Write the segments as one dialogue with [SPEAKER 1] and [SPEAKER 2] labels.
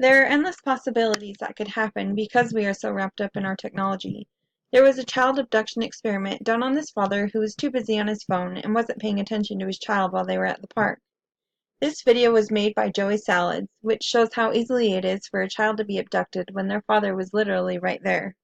[SPEAKER 1] There are endless possibilities that could happen because we are so wrapped up in our technology. There was a child abduction experiment done on this father who was too busy on his phone and wasn't paying attention to his child while they were at the park. This video was made by Joey Salads, which shows how easily it is for a child to be abducted when their father was literally right there.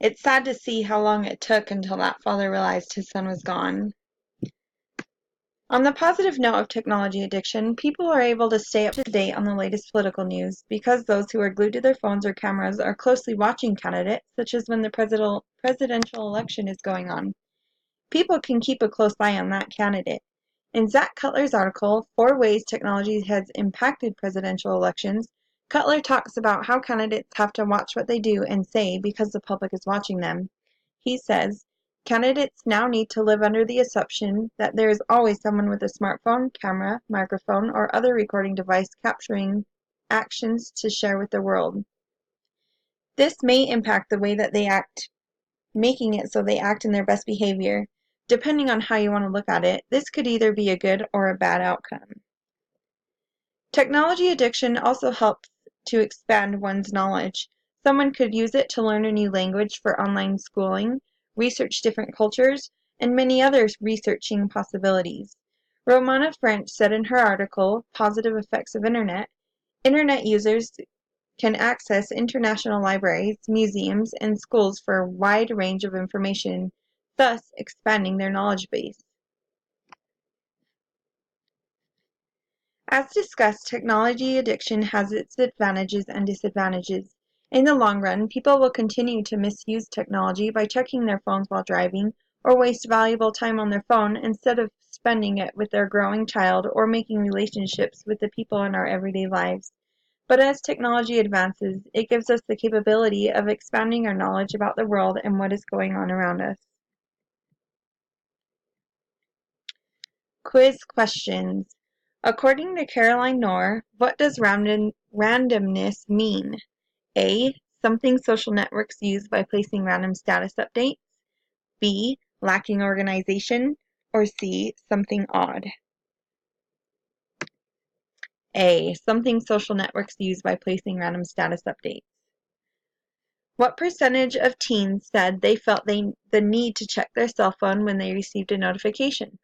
[SPEAKER 1] It's sad to see how long it took until that father realized his son was gone. On the positive note of technology addiction, people are able to stay up to date on the latest political news because those who are glued to their phones or cameras are closely watching candidates, such as when the presidential election is going on. People can keep a close eye on that candidate. In Zach Cutler's article, 4 Ways Technology Has Impacted Presidential Elections, Cutler talks about how candidates have to watch what they do and say because the public is watching them. He says, candidates now need to live under the assumption that there is always someone with a smartphone, camera, microphone, or other recording device capturing actions to share with the world. This may impact the way that they act, making it so they act in their best behavior. Depending on how you want to look at it, this could either be a good or a bad outcome. Technology addiction also helps to expand one's knowledge. Someone could use it to learn a new language for online schooling, research different cultures, and many other researching possibilities. Romana French said in her article, Positive Effects of Internet users can access international libraries, museums, and schools for a wide range of information, thus expanding their knowledge base. As discussed, technology addiction has its advantages and disadvantages. In the long run, people will continue to misuse technology by checking their phones while driving, or waste valuable time on their phone instead of spending it with their growing child or making relationships with the people in our everyday lives. But as technology advances, it gives us the capability of expanding our knowledge about the world and what is going on around us. Quiz questions. According to Caroline Knorr, what does randomness mean? A. Something social networks use by placing random status updates. B. Lacking organization. Or C. Something odd. A. Something social networks use by placing random status updates. What percentage of teens said they felt the need to check their cell phone when they received a notification?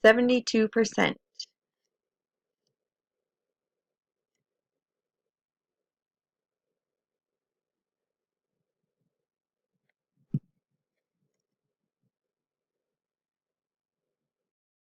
[SPEAKER 1] 72%.